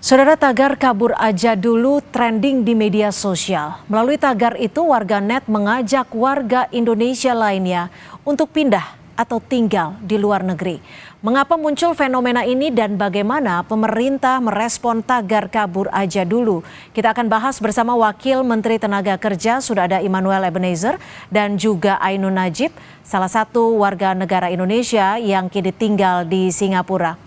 Saudara, tagar kabur aja dulu trending di media sosial. Melalui tagar itu, warganet mengajak warga Indonesia lainnya untuk pindah atau tinggal di luar negeri. Mengapa muncul fenomena ini dan bagaimana pemerintah merespon tagar kabur aja dulu? Kita akan bahas bersama Wakil Menteri Tenaga Kerja, sudah ada Immanuel Ebenezer, dan juga Ainun Najib, salah satu warga negara Indonesia yang kini tinggal di Singapura.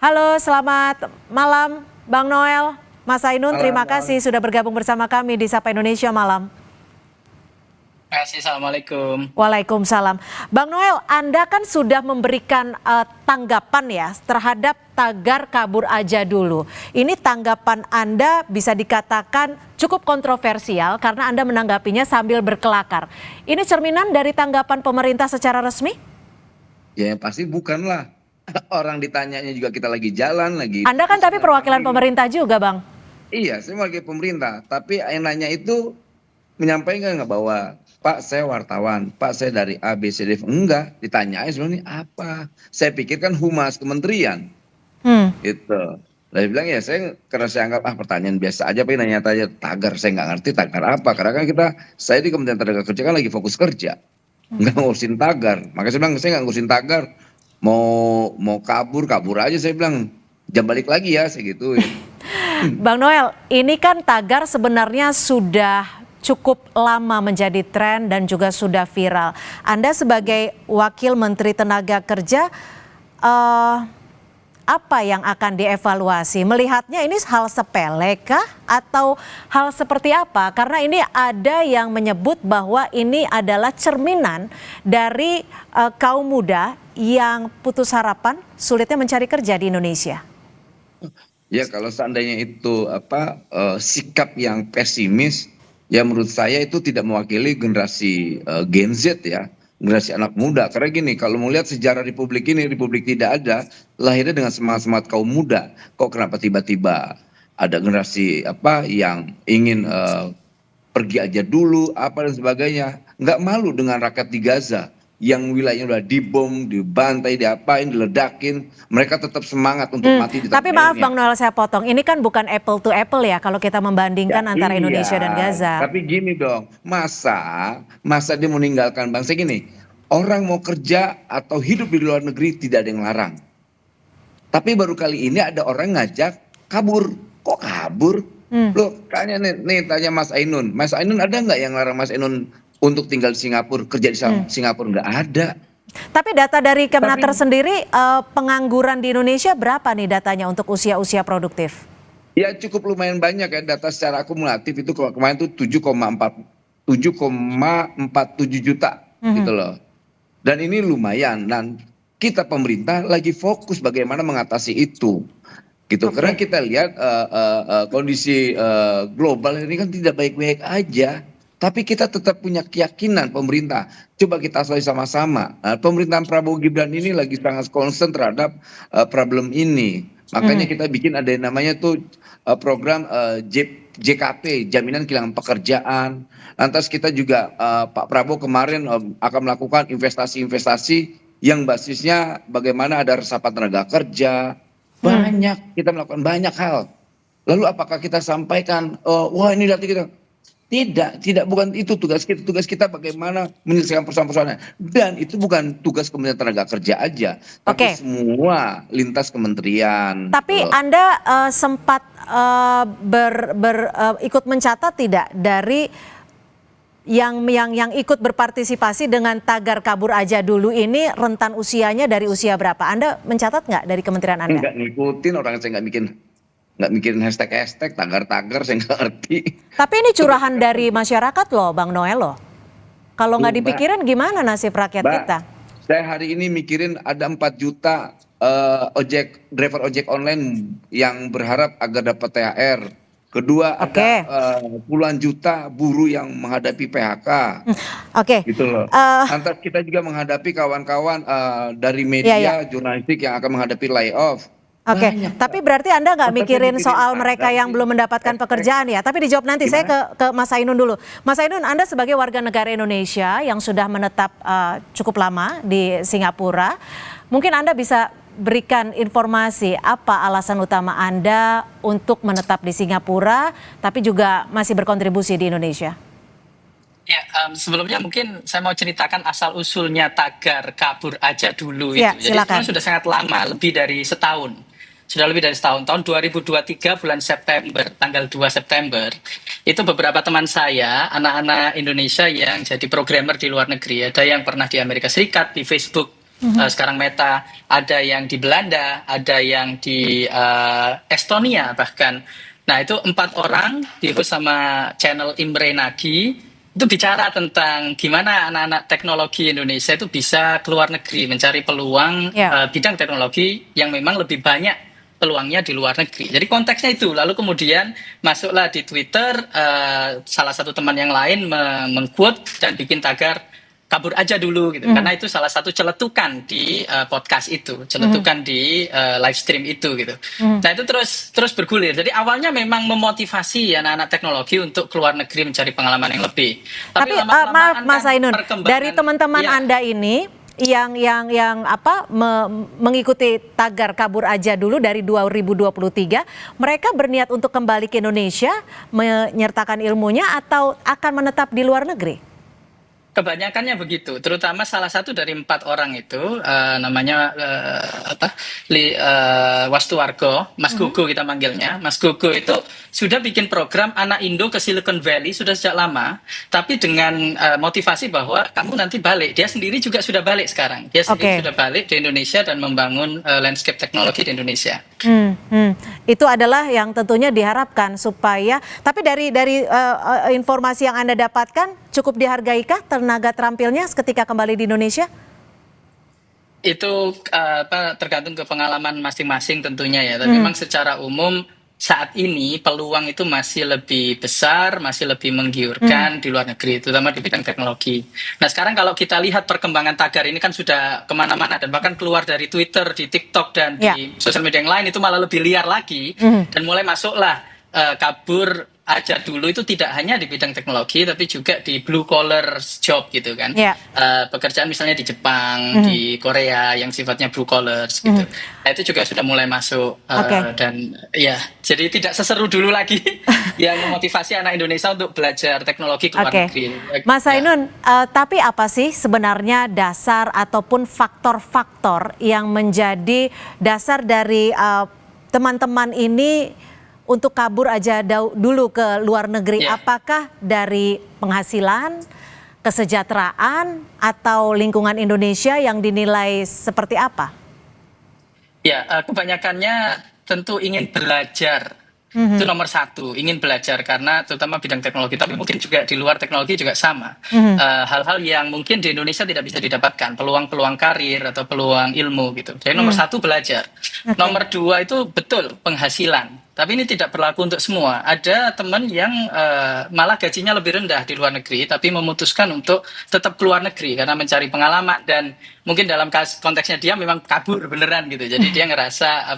Halo, selamat malam Bang Noel, Mas Ainun, terima kasih sudah bergabung bersama kami di Sapa Indonesia Malam. Terima kasih, Assalamualaikum. Waalaikumsalam. Bang Noel, Anda kan sudah memberikan tanggapan ya terhadap tagar kabur aja dulu. Ini tanggapan Anda bisa dikatakan cukup kontroversial karena Anda menanggapinya sambil berkelakar. Ini cerminan dari tanggapan pemerintah secara resmi? Ya yang pasti bukanlah. Orang ditanyanya juga kita lagi jalan lagi. Anda kan tapi perwakilan pemerintah juga, Bang. Iya, saya sebagai pemerintah. Tapi yang nanya itu menyampaikan nggak bahwa Pak saya wartawan, Pak saya dari A, B, C, D. Enggak, ditanyain sebenarnya apa. Saya pikir kan humas kementerian. Gitu. Dia bilang ya karena saya anggap pertanyaan biasa aja, pengen nanya-tanya tagar. Saya nggak ngerti tagar apa. Karena kan saya di Kementerian Tenaga Kerja kan lagi fokus kerja. Nggak ngurusin tagar. Makanya saya bilang saya nggak ngurusin tagar. Mau kabur aja, saya bilang jangan balik lagi ya, saya gitu. Bang Noel, ini kan tagar sebenarnya sudah cukup lama menjadi tren dan juga sudah viral. Anda sebagai Wakil Menteri Tenaga Kerja, apa yang akan dievaluasi? Melihatnya ini hal sepele kah atau hal seperti apa? Karena ini ada yang menyebut bahwa ini adalah cerminan dari kaum muda yang putus harapan, sulitnya mencari kerja di Indonesia. Ya kalau seandainya itu sikap yang pesimis, ya menurut saya itu tidak mewakili generasi Gen Z ya, generasi anak muda. Karena gini, kalau melihat sejarah Republik ini, Republik tidak ada lahirnya dengan semangat kaum muda. Kok kenapa tiba-tiba ada generasi yang ingin pergi aja dulu apa dan sebagainya? Nggak malu dengan rakyat di Gaza yang wilayahnya udah dibom, dibantai, diapain, diledakin, mereka tetap semangat untuk mati di tanah Tapi maaf Bang Noel, saya potong, ini kan bukan apple to apple ya kalau kita membandingkan antara Indonesia dan Gaza. Tapi gini dong, masa dia meninggalkan bangsa gini, orang mau kerja atau hidup di luar negeri tidak ada yang larang. Tapi baru kali ini ada orang ngajak kabur. Kok kabur? Loh, kayaknya nih tanya Mas Ainun ada nggak yang larang Mas Ainun untuk tinggal di Singapura, kerja di Singapura? Nggak ada. Tapi data dari Kemenaker sendiri, pengangguran di Indonesia berapa nih datanya untuk usia-usia produktif? Ya cukup lumayan banyak ya, data secara akumulatif itu kemarin tuh 7,47 juta gitu loh. Dan ini lumayan, dan kita pemerintah lagi fokus bagaimana mengatasi itu. Gitu. Karena kita lihat kondisi global ini kan tidak baik-baik aja. Tapi kita tetap punya keyakinan pemerintah. Coba kita selesai sama-sama. Pemerintahan Prabowo Gibran ini lagi sangat concern terhadap problem ini. Makanya kita bikin ada yang namanya tuh program JKP, Jaminan Kehilangan Pekerjaan. Lantas kita juga Pak Prabowo kemarin akan melakukan investasi-investasi yang basisnya bagaimana ada resapan tenaga kerja. Banyak, kita melakukan banyak hal. Lalu apakah kita sampaikan, wah ini nanti kita... Tidak, bukan itu tugas kita. Tugas kita bagaimana menyelesaikan persoalan-persoalan. Dan itu bukan tugas Kementerian Tenaga Kerja aja, tapi semua lintas kementerian. Tapi Anda sempat ikut mencatat tidak dari yang ikut berpartisipasi dengan tagar kabur aja dulu ini, rentan usianya dari usia berapa? Anda mencatat nggak dari kementerian Anda? Nggak ngikutin, orang saya nggak mikirin hashtag tagar saya nggak ngerti. Tapi ini curahan dari masyarakat loh Bang Noel loh. Kalau nggak dipikirin gimana nasib rakyat kita? Saya hari ini mikirin ada 4 juta driver ojek online yang berharap agar dapat THR. Kedua ada puluhan juta buruh yang menghadapi PHK. Gitu loh. Lantas kita juga menghadapi kawan-kawan dari media jurnalistik yang akan menghadapi layoff. Tapi berarti Anda nggak mikirin soal mereka yang belum mendapatkan pekerjaan ya? Tapi dijawab nanti. Saya ke Mas Ainun dulu. Mas Ainun, Anda sebagai warga negara Indonesia yang sudah menetap cukup lama di Singapura, mungkin Anda bisa berikan informasi apa alasan utama Anda untuk menetap di Singapura, tapi juga masih berkontribusi di Indonesia. Ya, sebelumnya mungkin saya mau ceritakan asal-usulnya tagar kabur aja dulu Ya, itu. Jadi silakan. sebenarnya sudah sangat lama, lebih dari setahun. Sudah lebih dari setahun, tahun 2023 bulan September, tanggal 2 September, itu beberapa teman saya, anak-anak Indonesia yang jadi programmer di luar negeri, ada yang pernah di Amerika Serikat, di Facebook, sekarang Meta, ada yang di Belanda, ada yang di Estonia bahkan. Nah itu 4 orang, di-host sama channel Imre Nagy, itu bicara tentang gimana anak-anak teknologi Indonesia itu bisa keluar negeri, mencari peluang bidang teknologi yang memang lebih banyak peluangnya di luar negeri. Jadi konteksnya itu. Lalu kemudian masuklah di Twitter, salah satu teman yang lain meng-quote dan bikin tagar kabur aja dulu gitu. Karena itu salah satu celetukan di podcast itu, celetukan di live stream itu gitu. Nah itu terus bergulir. Jadi awalnya memang memotivasi anak-anak teknologi untuk keluar negeri mencari pengalaman yang lebih. Tapi maaf Mas Ainun, dari teman-teman Anda ini yang mengikuti tagar kabur aja dulu dari 2023, mereka berniat untuk kembali ke Indonesia menyertakan ilmunya atau akan menetap di luar negeri? Kebanyakannya begitu, terutama salah satu dari 4 orang itu namanya Wastuwargo, Mas Gogo kita manggilnya. Mas Gogo itu sudah bikin program anak Indo ke Silicon Valley sudah sejak lama, tapi dengan motivasi bahwa kamu nanti balik. Dia sendiri juga sudah balik sekarang. Dia sendiri sudah balik di Indonesia dan membangun landscape teknologi di Indonesia. Itu adalah yang tentunya diharapkan supaya. Tapi dari informasi yang Anda dapatkan, cukup dihargaikah tenaga terampilnya ketika kembali di Indonesia? Itu tergantung ke pengalaman masing-masing tentunya ya. Tapi memang secara umum saat ini peluang itu masih lebih besar, masih lebih menggiurkan di luar negeri, terutama di bidang teknologi. Nah sekarang kalau kita lihat perkembangan tagar ini kan sudah kemana-mana dan bahkan keluar dari Twitter, di TikTok dan di sosial media yang lain itu malah lebih liar lagi dan mulai masuklah kabur aja dulu itu tidak hanya di bidang teknologi tapi juga di blue collar job gitu kan. Pekerjaan misalnya di Jepang, di Korea yang sifatnya blue collar gitu. Nah itu juga sudah mulai masuk dan ya jadi tidak seseru dulu lagi yang memotivasi anak Indonesia untuk belajar teknologi ke luar negeri. Mas Ainun, tapi apa sih sebenarnya dasar ataupun faktor-faktor yang menjadi dasar dari teman-teman ini untuk kabur aja dulu ke luar negeri? Apakah dari penghasilan, kesejahteraan, atau lingkungan Indonesia yang dinilai seperti apa? Ya, kebanyakannya tentu ingin belajar. Itu nomor satu, ingin belajar karena terutama bidang teknologi, tapi mungkin juga di luar teknologi juga sama. Hal-hal yang mungkin di Indonesia tidak bisa didapatkan, peluang-peluang karir atau peluang ilmu gitu. Jadi nomor satu belajar. Nomor dua itu betul penghasilan. Tapi ini tidak berlaku untuk semua. Ada teman yang malah gajinya lebih rendah di luar negeri, tapi memutuskan untuk tetap keluar negeri karena mencari pengalaman dan mungkin dalam konteksnya dia memang kabur beneran gitu. Jadi dia ngerasa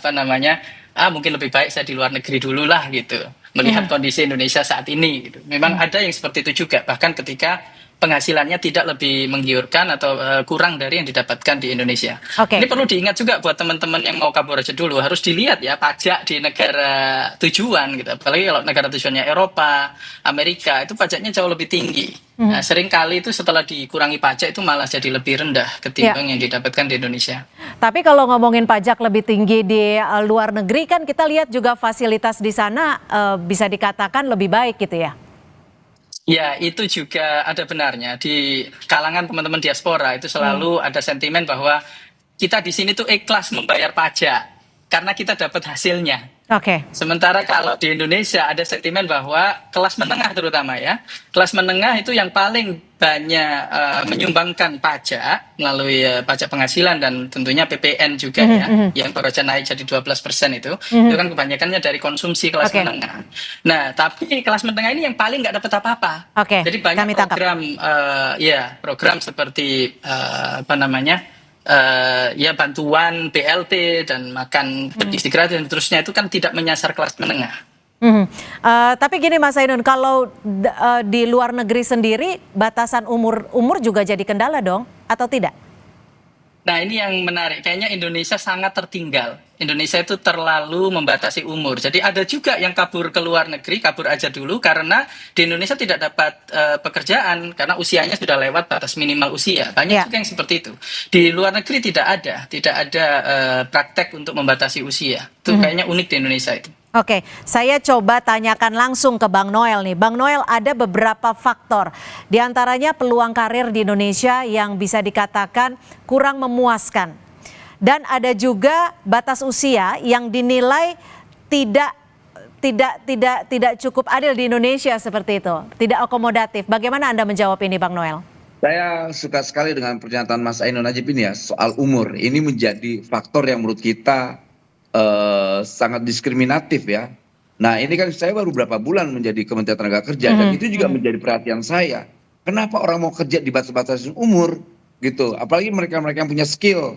mungkin lebih baik saya di luar negeri dulu lah gitu. Melihat kondisi Indonesia saat ini gitu. Memang ada yang seperti itu juga. Bahkan ketika penghasilannya tidak lebih menggiurkan atau kurang dari yang didapatkan di Indonesia. Ini perlu diingat juga buat teman-teman yang mau kabur aja dulu, harus dilihat ya pajak di negara tujuan gitu. Apalagi kalau negara tujuannya Eropa, Amerika, itu pajaknya jauh lebih tinggi. Nah, seringkali itu setelah dikurangi pajak itu malah jadi lebih rendah ketimbang yang didapatkan di Indonesia. Tapi kalau ngomongin pajak lebih tinggi di luar negeri kan kita lihat juga fasilitas di sana bisa dikatakan lebih baik gitu ya? Ya, itu juga ada benarnya. Di kalangan teman-teman diaspora itu selalu ada sentimen bahwa kita di sini tuh ikhlas membayar pajak karena kita dapat hasilnya. Sementara kalau di Indonesia ada sentimen bahwa kelas menengah terutama ya, kelas menengah itu yang paling banyak menyumbangkan pajak melalui pajak penghasilan dan tentunya PPN juga ya, yang baru saja naik jadi 12% itu kan kebanyakannya dari konsumsi kelas menengah. Nah, tapi kelas menengah ini yang paling nggak dapat apa-apa. Jadi banyak program, program seperti bantuan BLT dan makan bergizi gratis dan terusnya itu kan tidak menyasar kelas menengah. Tapi gini Mas Ainun, kalau di luar negeri sendiri batasan umur juga jadi kendala dong atau tidak? Nah, ini yang menarik. Kayaknya Indonesia sangat tertinggal. Indonesia itu terlalu membatasi umur. Jadi ada juga yang kabur ke luar negeri, kabur aja dulu karena di Indonesia tidak dapat pekerjaan karena usianya sudah lewat batas minimal usia. Banyak juga yang seperti itu. Di luar negeri tidak ada praktek untuk membatasi usia. Itu kayaknya unik di Indonesia itu. Oke, saya coba tanyakan langsung ke Bang Noel nih. Bang Noel, ada beberapa faktor. Di antaranya peluang karir di Indonesia yang bisa dikatakan kurang memuaskan. Dan ada juga batas usia yang dinilai tidak cukup adil di Indonesia seperti itu. Tidak akomodatif. Bagaimana Anda menjawab ini, Bang Noel? Saya suka sekali dengan pernyataan Mas Ainun Najib ini ya, soal umur. Ini menjadi faktor yang menurut kita sangat diskriminatif ya. Nah ini kan saya baru berapa bulan menjadi Kementerian Tenaga Kerja dan itu juga menjadi perhatian saya. Kenapa orang mau kerja dibatasi umur gitu? Apalagi mereka-mereka yang punya skill,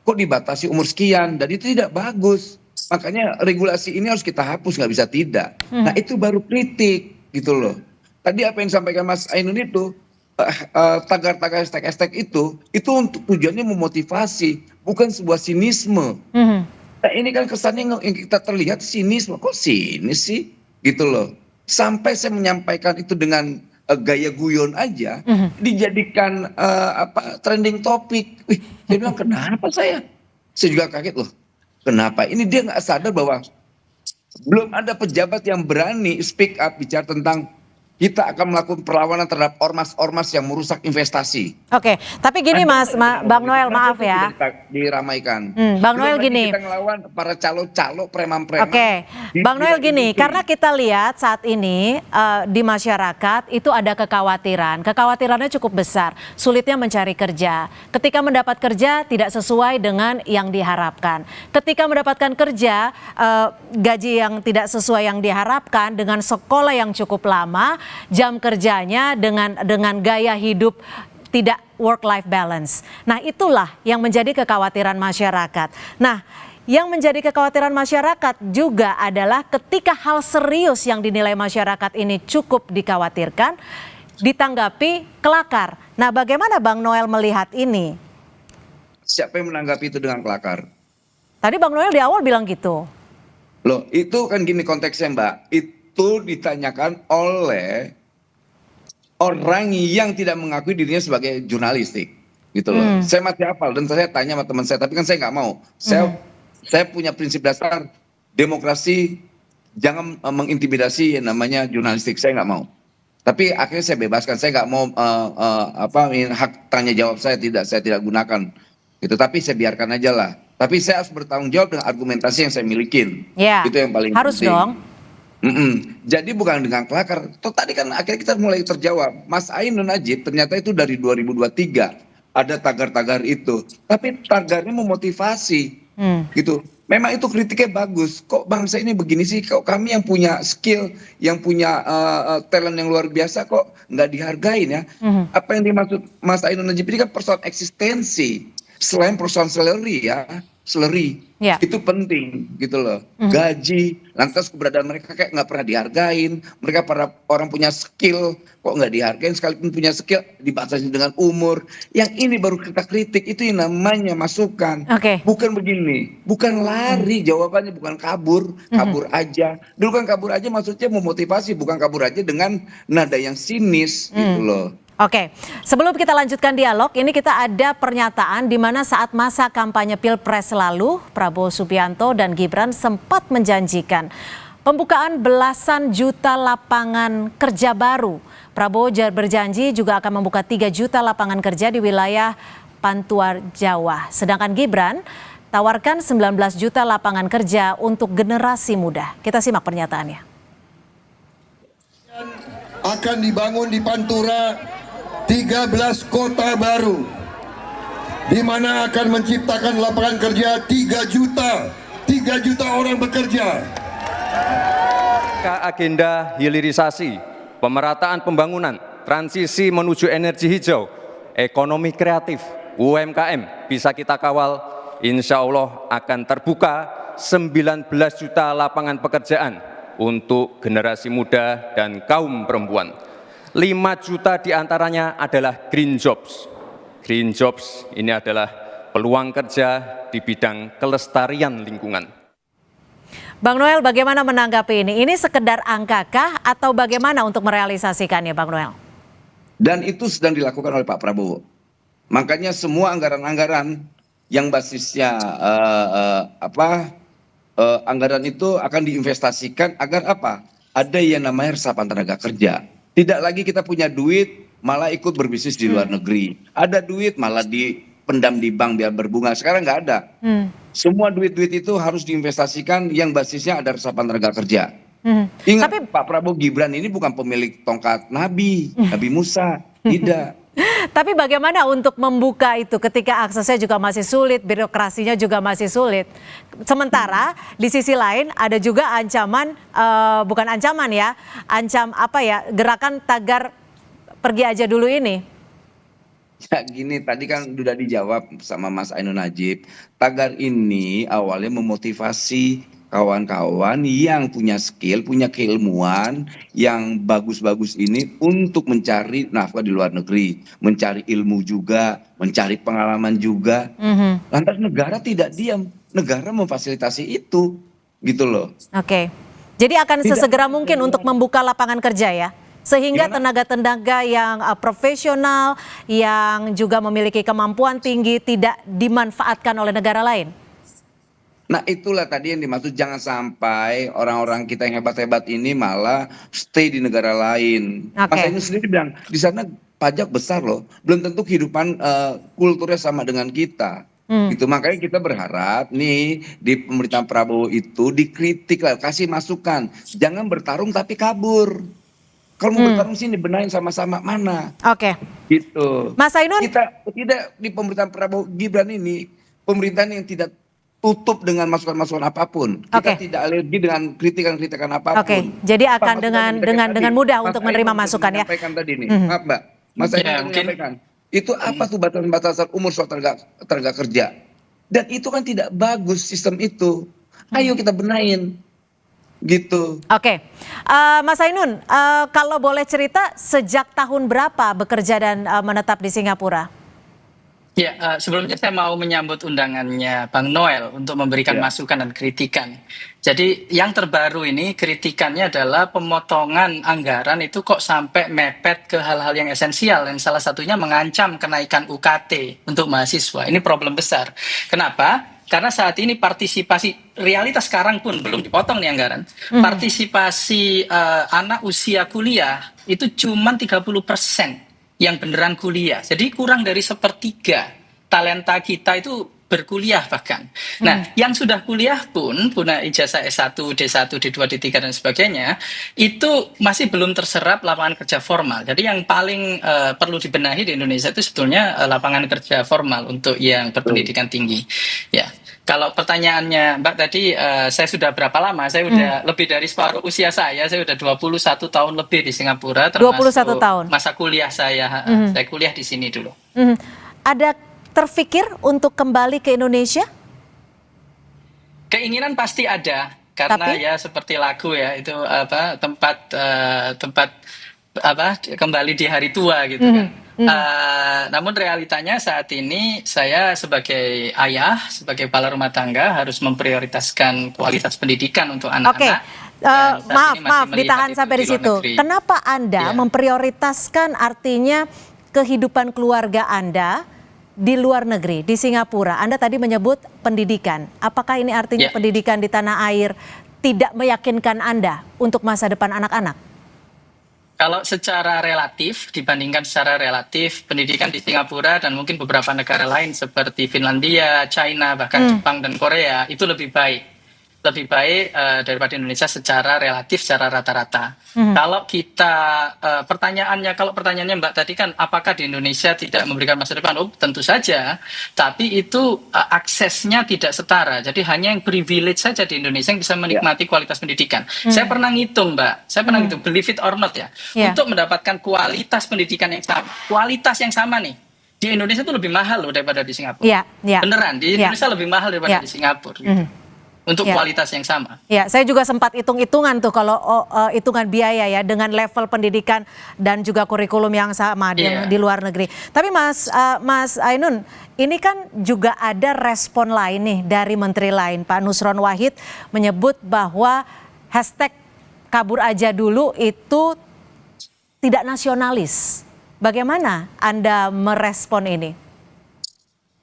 kok dibatasi umur sekian dan itu tidak bagus. Makanya regulasi ini harus kita hapus, nggak bisa tidak. Nah itu baru kritik gitu loh. Tadi apa yang disampaikan Mas Ainun itu, tagar-tagar hashtag itu untuk tujuannya memotivasi, bukan sebuah sinisme. Nah ini kan kesannya yang kita terlihat sinisme, kok sinis sih gitu loh. Sampai saya menyampaikan itu dengan gaya guyon aja, dijadikan trending topik. Wih, dia bilang kenapa saya juga kaget loh. Kenapa? Ini dia nggak sadar bahwa belum ada pejabat yang berani speak up bicara tentang kita akan melakukan perlawanan terhadap ormas-ormas yang merusak investasi. Oke, tapi gini Mas, Bang Noel, maaf ya. Diramaikan. Bang Noel gini. Kita ngelawan para calo-calo preman-preman. Oke, Bang Noel gini, karena kita lihat saat ini di masyarakat itu ada kekhawatiran. Kekhawatirannya cukup besar, sulitnya mencari kerja. Ketika mendapat kerja tidak sesuai dengan yang diharapkan. Ketika mendapatkan kerja, gaji yang tidak sesuai yang diharapkan dengan sekolah yang cukup lama, jam kerjanya dengan gaya hidup tidak work-life balance. Nah itulah yang menjadi kekhawatiran masyarakat. Nah yang menjadi kekhawatiran masyarakat juga adalah ketika hal serius yang dinilai masyarakat ini cukup dikhawatirkan, ditanggapi kelakar. Nah bagaimana Bang Noel melihat ini? Siapa yang menanggapi itu dengan kelakar? Tadi Bang Noel di awal bilang gitu. Loh itu kan gini konteksnya Mbak, itu ditanyakan oleh orang yang tidak mengakui dirinya sebagai jurnalistik gitu loh. Saya masih hafal dan saya tanya sama teman saya, tapi kan saya nggak mau. Saya punya prinsip dasar demokrasi, jangan mengintimidasi yang namanya jurnalistik, saya nggak mau. Tapi akhirnya saya bebaskan, saya nggak mau hak tanya jawab saya tidak gunakan gitu, tapi saya biarkan aja lah. Tapi saya harus bertanggung jawab dengan argumentasi yang saya milikin. Ya, itu yang paling harus penting. Dong. Jadi bukan dengan kelakar. Toh tadi kan akhirnya kita mulai terjawab. Mas Ainun Najib ternyata itu dari 2023 ada tagar-tagar itu. Tapi tagarnya memotivasi gitu. Memang itu kritiknya bagus. Kok bangsa ini begini sih? Kok kami yang punya skill, yang punya talent yang luar biasa kok nggak dihargain ya? Apa yang dimaksud Mas Ainun Najib ini kan persoalan eksistensi. Selain persoalan salary ya. Itu penting gitu loh. Gaji, lantas keberadaan mereka kayak nggak pernah dihargain. Mereka para orang punya skill kok nggak dihargain, sekalipun punya skill dibatasi dengan umur. Yang ini baru kita kritik, itu yang namanya masukan. Bukan begini, bukan lari jawabannya, bukan kabur aja. Dulu kan kabur aja maksudnya memotivasi, bukan kabur aja dengan nada yang sinis gitu loh. Oke, sebelum kita lanjutkan dialog, ini kita ada pernyataan di mana saat masa kampanye Pilpres lalu, Prabowo Subianto dan Gibran sempat menjanjikan pembukaan belasan juta lapangan kerja baru. Prabowo berjanji juga akan membuka 3 juta lapangan kerja di wilayah Pantua Jawa. Sedangkan Gibran tawarkan 19 juta lapangan kerja untuk generasi muda. Kita simak pernyataannya. Akan dibangun di Pantura 13 kota baru, di mana akan menciptakan lapangan kerja 3 juta orang bekerja. Agenda hilirisasi, pemerataan pembangunan, transisi menuju energi hijau, ekonomi kreatif, UMKM bisa kita kawal. Insya Allah akan terbuka 19 juta lapangan pekerjaan untuk generasi muda dan kaum perempuan. 5 juta diantaranya adalah green jobs. Green jobs ini adalah peluang kerja di bidang kelestarian lingkungan. Bang Noel, bagaimana menanggapi ini? Ini sekedar angkakah atau bagaimana untuk merealisasikannya, Bang Noel? Dan itu sedang dilakukan oleh Pak Prabowo. Makanya semua anggaran-anggaran yang basisnya anggaran itu akan diinvestasikan agar apa? Ada yang namanya resapan tenaga kerja. Tidak lagi kita punya duit malah ikut berbisnis di luar negeri. Ada duit malah dipendam di bank biar berbunga. Sekarang nggak ada. Semua duit-duit itu harus diinvestasikan yang basisnya ada resapan tenaga kerja. Ingat, Pak Prabowo Gibran ini bukan pemilik tongkat Nabi Musa. Tidak. Tapi bagaimana untuk membuka itu ketika aksesnya juga masih sulit, birokrasinya juga masih sulit. Sementara di sisi lain ada juga ancaman, bukan ancaman ya, gerakan tagar pergi aja dulu ini. Ya gini, tadi kan sudah dijawab sama Mas Ainun Najib. Tagar ini awalnya memotivasi kawan-kawan yang punya skill, punya keilmuan yang bagus-bagus ini untuk mencari nafkah di luar negeri, mencari ilmu juga, mencari pengalaman juga. Lantas negara tidak diam, negara memfasilitasi itu, gitu loh. Oke, jadi akan sesegera mungkin untuk membuka lapangan kerja ya, sehingga tenaga-tenaga yang profesional, yang juga memiliki kemampuan tinggi tidak dimanfaatkan oleh negara lain. Nah itulah tadi yang dimaksud, jangan sampai orang-orang kita yang hebat-hebat ini malah stay di negara lain. Mas Ainun sendiri bilang di sana pajak besar loh, belum tentu kehidupan kulturnya sama dengan kita. Gitu, makanya kita berharap nih di pemerintahan Prabowo itu dikritik lah, kasih masukan, jangan bertarung tapi kabur. Kalau mau bertarung sini benahin sama-sama mana. Gitu. Mas Ainun, kita tidak di pemerintahan Prabowo Gibran ini pemerintahan yang tidak tutup dengan masukan-masukan apapun. Kita tidak alergi dengan kritikan-kritikan apapun. Jadi akan dengan mudah untuk menerima masukan ya. Menyampaikan tadi nih, maaf Mbak, Mas Ainun menyampaikan itu apa tuh batasan-batasan umur soal tenaga kerja. Dan itu kan tidak bagus sistem itu. Ayo kita benahin. Gitu. Mas Ainun, kalau boleh cerita sejak tahun berapa bekerja dan menetap di Singapura? Ya, sebelumnya saya mau menyambut undangannya Bang Noel untuk memberikan masukan dan kritikan. Jadi yang terbaru ini kritikannya adalah pemotongan anggaran itu kok sampai mepet ke hal-hal yang esensial, dan salah satunya mengancam kenaikan UKT untuk mahasiswa. Ini problem besar. Kenapa? Karena saat ini partisipasi, realitas sekarang pun belum dipotong nih anggaran, partisipasi anak usia kuliah itu cuma 30% yang beneran kuliah. Jadi kurang dari 1/3 talenta kita itu berkuliah bahkan. Nah, yang sudah kuliah pun punya ijazah S1, D1, D2, D3 dan sebagainya, itu masih belum terserap lapangan kerja formal. Jadi yang paling perlu dibenahi di Indonesia itu sebetulnya lapangan kerja formal untuk yang berpendidikan tinggi. Ya. Kalau pertanyaannya Mbak tadi, saya sudah berapa lama? Saya sudah lebih dari separuh usia saya sudah 21 tahun lebih di Singapura, termasuk 21 tahun. Masa kuliah saya. Saya kuliah di sini dulu. Ada terfikir untuk kembali ke Indonesia? Keinginan pasti ada, karena ya seperti lagu ya, itu tempat kembali di hari tua gitu kan. Namun realitanya saat ini saya sebagai ayah, sebagai kepala rumah tangga harus memprioritaskan kualitas pendidikan untuk anak-anak. Maaf, ditahan sampai di situ. Kenapa Anda memprioritaskan artinya kehidupan keluarga Anda di luar negeri, di Singapura? Anda tadi menyebut pendidikan. Apakah ini artinya pendidikan di tanah air tidak meyakinkan Anda untuk masa depan anak-anak? Kalau secara relatif, dibandingkan secara relatif, pendidikan di Singapura dan mungkin beberapa negara lain seperti Finlandia, China, bahkan Jepang dan Korea itu lebih baik. Lebih baik daripada Indonesia secara relatif, secara rata-rata. Kalau kita, kalau pertanyaannya Mbak tadi kan, apakah di Indonesia tidak memberikan masa depan? Oh, tentu saja, tapi itu aksesnya tidak setara. Jadi hanya yang privilege saja di Indonesia yang bisa menikmati kualitas pendidikan. Saya pernah ngitung Mbak, believe it or not ya, untuk mendapatkan kualitas pendidikan yang sama, nih, di Indonesia itu lebih mahal loh daripada di Singapura. Beneran, di Indonesia lebih mahal daripada di Singapura. Gitu. untuk Ya. kualitas yang sama. Ya, saya juga sempat hitung-hitungan tuh kalau hitungan biaya ya dengan level pendidikan dan juga kurikulum yang sama Iya. di luar negeri. Tapi Mas Ainun, ini kan juga ada respon lain nih dari menteri lain. Pak Nusron Wahid menyebut bahwa hashtag kabur aja dulu itu tidak nasionalis. Bagaimana Anda merespon ini?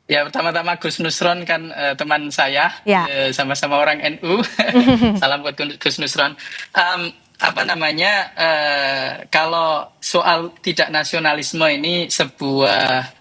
Ya, pertama-tama Gus Nusron kan teman saya, Ya. sama-sama orang NU. Salam buat Gus Nusron. Apa namanya? Kalau soal tidak nasionalisme ini sebuah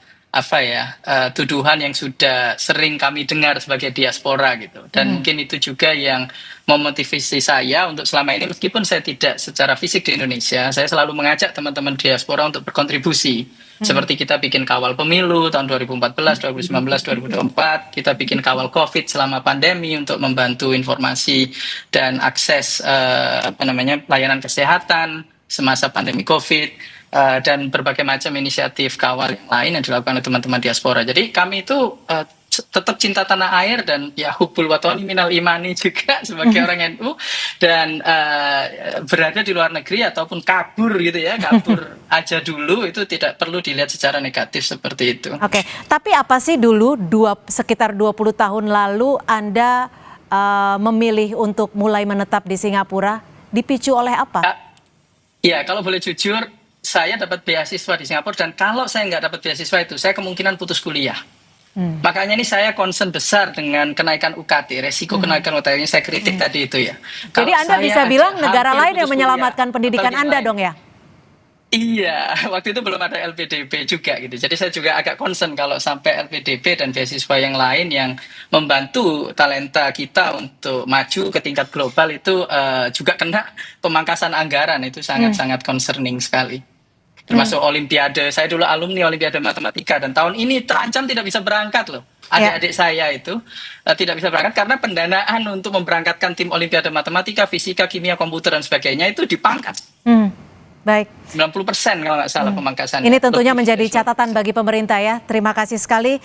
tuduhan yang sudah sering kami dengar sebagai diaspora gitu. Dan mungkin itu juga yang memotivasi saya untuk selama ini, meskipun saya tidak secara fisik di Indonesia, saya selalu mengajak teman-teman diaspora untuk berkontribusi. Seperti kita bikin kawal pemilu tahun 2014, 2019, 2024, kita bikin kawal COVID selama pandemi untuk membantu informasi dan akses layanan kesehatan semasa pandemi COVID. Dan berbagai macam inisiatif kawal yang lain yang dilakukan oleh teman-teman diaspora. Jadi kami itu tetap cinta tanah air dan ya hubbul watani minal imani juga sebagai orang NU, dan berada di luar negeri ataupun kabur gitu ya, kabur aja dulu itu tidak perlu dilihat secara negatif seperti itu. Oke, tapi apa sih dulu sekitar 20 tahun lalu Anda memilih untuk mulai menetap di Singapura? Dipicu oleh apa? Ya, kalau boleh jujur, saya dapat beasiswa di Singapura, dan kalau saya nggak dapat beasiswa itu, saya kemungkinan putus kuliah. Makanya ini saya concern besar dengan kenaikan UKT, resiko kenaikan UKT ini saya kritik tadi itu ya. Jadi Kalau Anda saya bisa bilang hampir negara lain yang putus menyelamatkan kuliah, pendidikan atau yang Anda lain. dong ya? Iya, waktu itu belum ada LPDP juga gitu. Jadi saya juga agak concern kalau sampai LPDP dan beasiswa yang lain yang membantu talenta kita untuk maju ke tingkat global itu juga kena pemangkasan anggaran, itu sangat-sangat concerning sekali. Termasuk Olimpiade, saya dulu alumni Olimpiade Matematika dan tahun ini terancam tidak bisa berangkat loh. Adik-adik saya itu tidak bisa berangkat karena pendanaan untuk memberangkatkan tim Olimpiade Matematika, Fisika, Kimia, Komputer dan sebagainya itu dipangkas. Baik. 90% kalau nggak salah pemangkasan. Ini tentunya menjadi catatan bagi pemerintah ya. Terima kasih sekali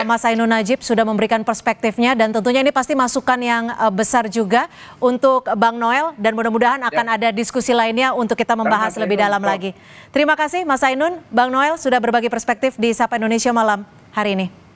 Mas Ainun Najib sudah memberikan perspektifnya, dan tentunya ini pasti masukan yang besar juga untuk Bang Noel, dan mudah-mudahan akan ada diskusi lainnya untuk kita membahas lebih dalam lagi. Terima kasih Mas Ainun, Bang Noel sudah berbagi perspektif di Sapa Indonesia Malam hari ini.